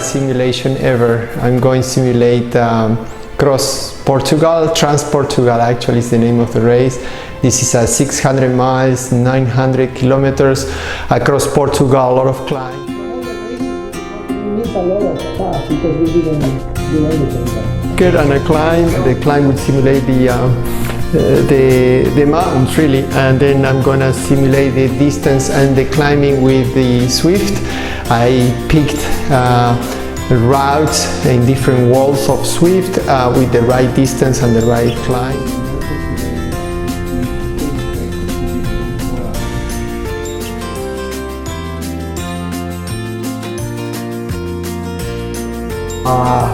simulation ever. I'm going to simulate Cross Portugal. Trans Portugal actually is the name of the race. This is 600 miles, 900 kilometers across Portugal, a lot of climb. We miss a lot of stuff because we didn't do anything. Good, and a climb. The climb would simulate the mountains really, and then I'm gonna simulate the distance and the climbing with the Swift. I picked routes in different walls of Swift with the right distance and the right climb.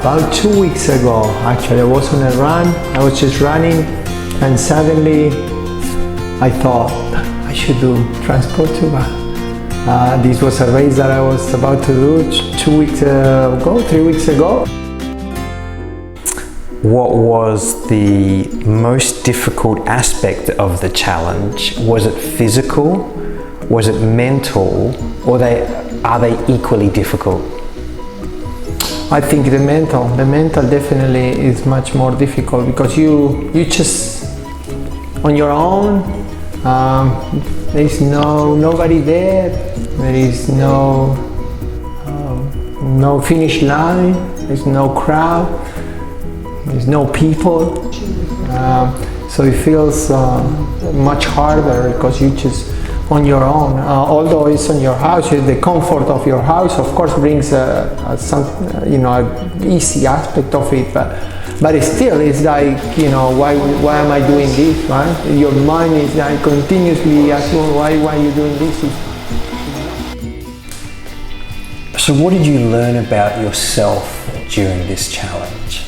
About 2 weeks ago, actually, I was on a run. I was just running, and suddenly I thought I should do Trans Portugal. This was a race that I was about to do 2 weeks ago, 3 weeks ago. What was the most difficult aspect of the challenge? Was it physical? Was it mental? Or are they equally difficult? I think the mental definitely is much more difficult because you just on your own. There is nobody there. There is no finish line. There's no crowd. There's no people. So it feels much harder because you just on your own. Although it's on your house, the comfort of your house, of course, brings some, an easy aspect of it. But still, it's like, why am I doing this, right? Your mind is like continuously asking, why are you doing this? So what did you learn about yourself during this challenge?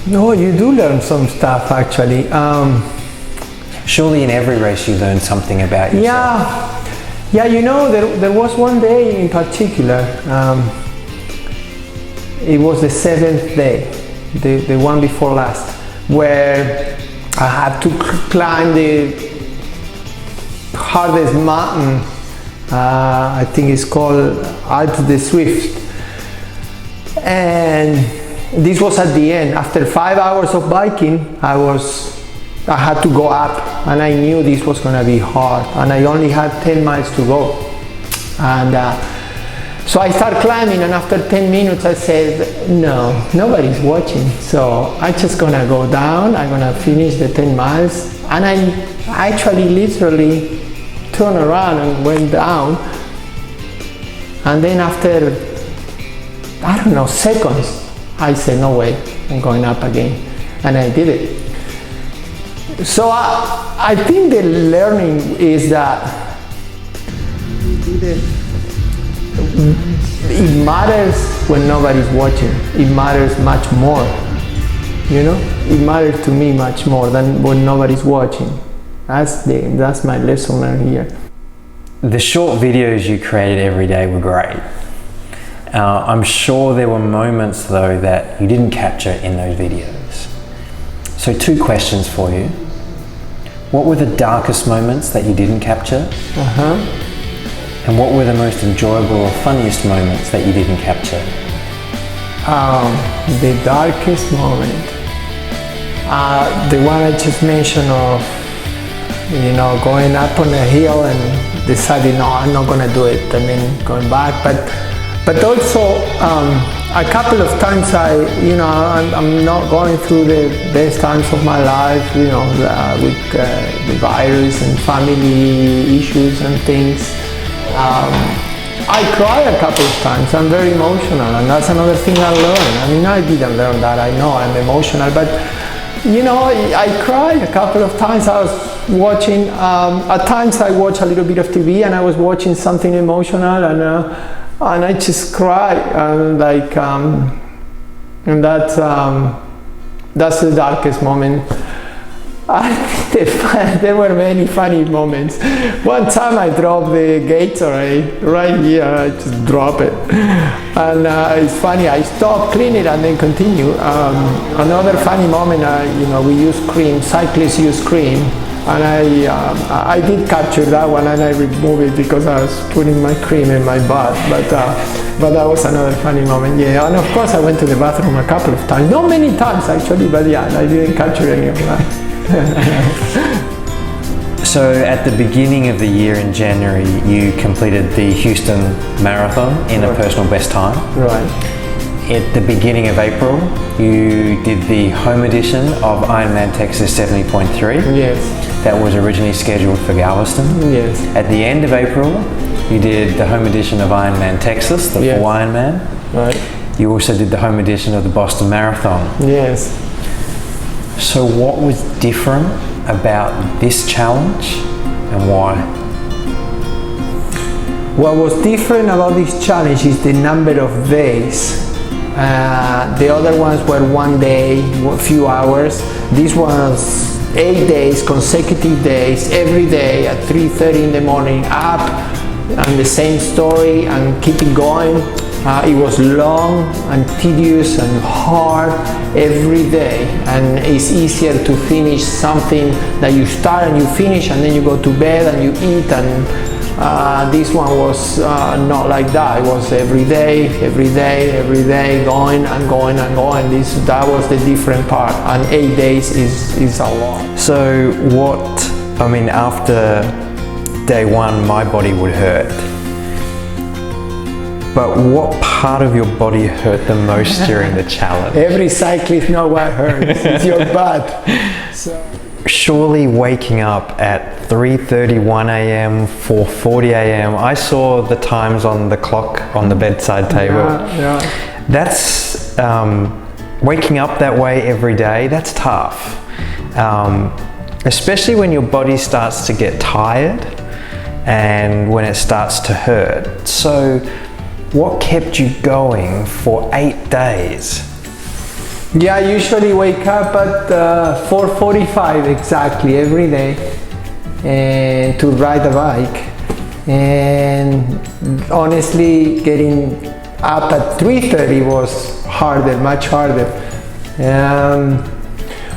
No, you do learn some stuff actually. Surely in every race you learn something about yourself. Yeah. There was one day in particular. It was the 7th day, the one before last, where I had to climb the hardest mountain. I think it's called Untitled Chapter. And this was at the end. After 5 hours of biking, I had to go up, and I knew this was going to be hard, and I only had 10 miles to go. And so I started climbing, and after 10 minutes I said, no, nobody's watching, so I'm just gonna go down. I'm gonna finish the 10 miles. And I actually literally turned around and went down, and then after, I don't know, seconds, I said, no way, I'm going up again, and I did it. So I think the learning is that it matters when nobody's watching. It matters much more, It matters to me much more than when nobody's watching. That's my lesson learned here. The short videos you created every day were great. I'm sure there were moments though that you didn't capture in those videos. So 2 questions for you. What were the darkest moments that you didn't capture? And what were the most enjoyable or funniest moments that you didn't capture? The darkest moment, the one I just mentioned of, going up on a hill and deciding, no, I'm not going to do it, and then going back. But also a couple of times I'm not going through the best times of my life, with the virus and family issues and things. I cry a couple of times. I'm very emotional, and that's another thing I learned. I didn't learn that. I know I'm emotional, but I cried a couple of times. I was watching, at times I watch a little bit of TV, and I was watching something emotional, and I just cried, and that's the darkest moment. There were many funny moments. One time I dropped the Gatorade right here. I just drop it, and it's funny. I stopped, clean it, and then continue. Another funny moment. We use cream. Cyclists use cream And I did capture that one, and I removed it because I was putting my cream in my butt. But that was another funny moment. Yeah, and of course I went to the bathroom a couple of times. Not many times actually, but yeah, I didn't capture any of that. So at the beginning of the year in January, you completed the Houston Marathon in a personal best time. Right. At the beginning of April, you did the home edition of Ironman Texas 70.3. Yes. That was originally scheduled for Galveston. Yes. At the end of April, you did the home edition of Ironman Texas, the full Ironman. Right. You also did the home edition of the Boston Marathon. Yes. So what was different about this challenge and why? What was different about this challenge is the number of days. The other ones were 1 day, a few hours. This was 8 days, consecutive days, every day at 3:30 in the morning, up, and the same story, and keep it going. It was long and tedious and hard every day, and it's easier to finish something that you start and you finish, and then you go to bed and you eat. And this one was not like that. It was every day, going and going and going. That was the different part, and 8 days is a lot. So after day one, my body would hurt. But what part of your body hurt the most during the challenge? Every cyclist knows what hurts. It's your butt. So. Surely waking up at 3:31 a.m., 4:40 a.m. I saw the times on the clock on the bedside table. Yeah. That's waking up that way every day. That's tough, especially when your body starts to get tired and when it starts to hurt. So, what kept you going for 8 days? Yeah, I usually wake up at 4:45 exactly every day and to ride a bike. And honestly, getting up at 3:30 was harder, much harder.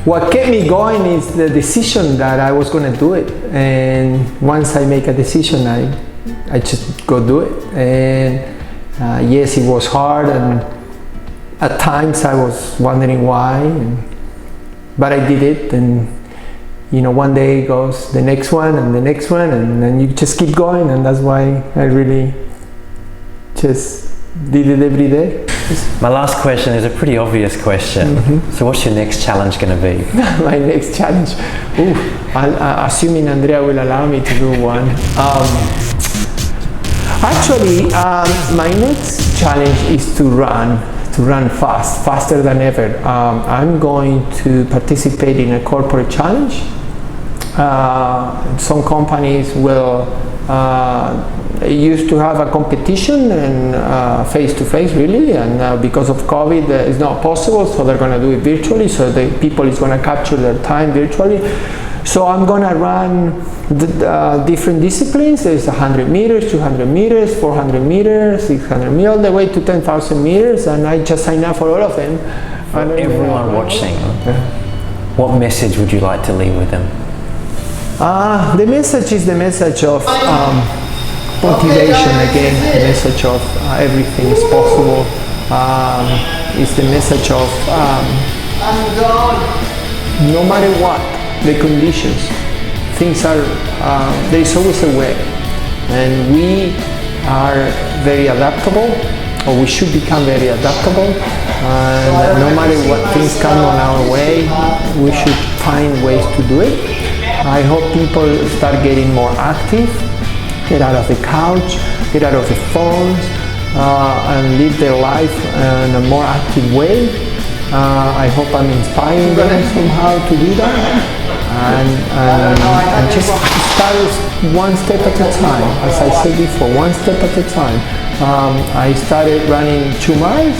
What kept me going is the decision that I was going to do it. And once I make a decision, I just go do it. And yes, it was hard, and at times I was wondering why, but I did it. And one day goes the next one and the next one, and then you just keep going. And that's why I really just did it every day. My last question is a pretty obvious question. So what's your next challenge going to be? My next challenge? Assuming Andrea will allow me to do one. Actually, my next challenge is to run faster than ever. I'm going to participate in a corporate challenge. Some companies will used to have a competition and face-to-face really, and because of COVID it's not possible, so they're going to do it virtually, so the people is going to capture their time virtually. So I'm going to run the different disciplines. There's 100 meters, 200 meters, 400 meters, 600 meters, all the way to 10,000 meters, and I just sign up for all of them. For everyone watching, what message would you like to leave with them? The message is the message of motivation again, the message of everything is possible. It's the message of no matter what the conditions, things are, there is always a way, and we are very adaptable, or we should become very adaptable, and no matter what things come on our way, we should find ways to do it. I hope people start getting more active, get out of the couch, get out of the phones, and live their life in a more active way. I hope I'm inspiring them somehow to do that, and just start one step at a time. As I said before, one step at a time. I started running 2 miles.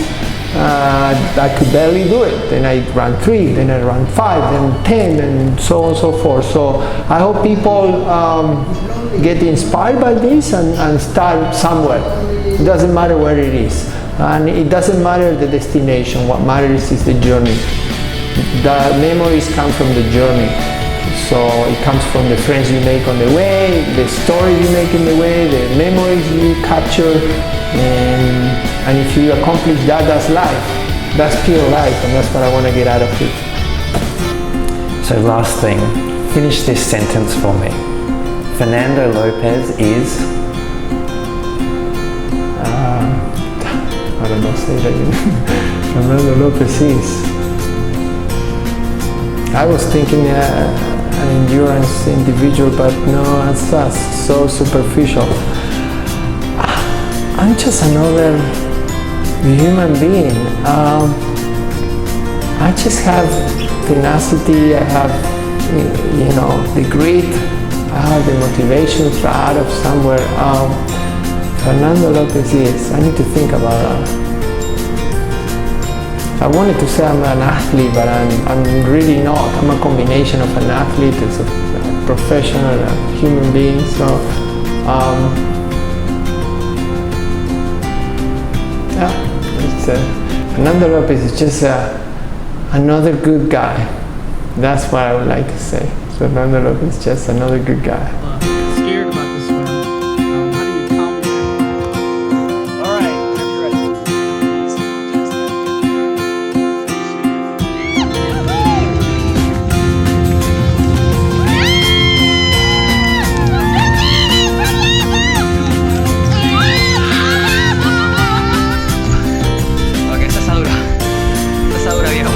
I could barely do it. Then I ran 3, then I ran 5, then 10, and so on and so forth. So I hope people get inspired by this and start somewhere. It doesn't matter where it is, and it doesn't matter the destination. What matters is the journey. The memories come from the journey. So it comes from the friends you make on the way, the stories you make in the way, the memories you capture, and if you accomplish that, that's life. That's pure life, and that's what I want to get out of it. So last thing, finish this sentence for me. Fernando Lopez is... I don't know, say that again. Fernando Lopez is... I was thinking an endurance individual, but no, that's so superficial. I'm just another human being. I just have tenacity, I have, the grit, I have the motivation to out of somewhere. Fernando Lopez is, I need to think about that. I wanted to say I'm an athlete, but I'm really not. I'm a combination of an athlete, it's a professional, a human being. So, Fernando Lopez is just another good guy. That's what I would like to say. So Fernando Lopez is just another good guy. Scared about this one. How do you calm down? All right, are you ready? Ok, esta está dura. Esta está dura, viejo.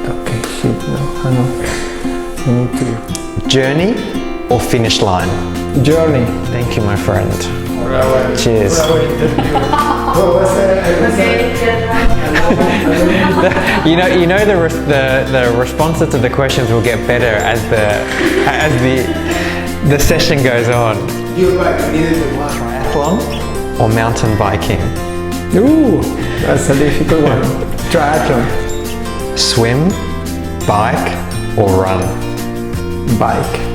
Okay, shit, no, I know. You need to... Journey or finish line? Journey. Thank you, my friend. Cheers. You know the responses to the questions will get better as the session goes on. You're right, I needed the one. Triathlon or mountain biking? Ooh, that's a difficult one. Triathlon. Swim, bike or run? Bike.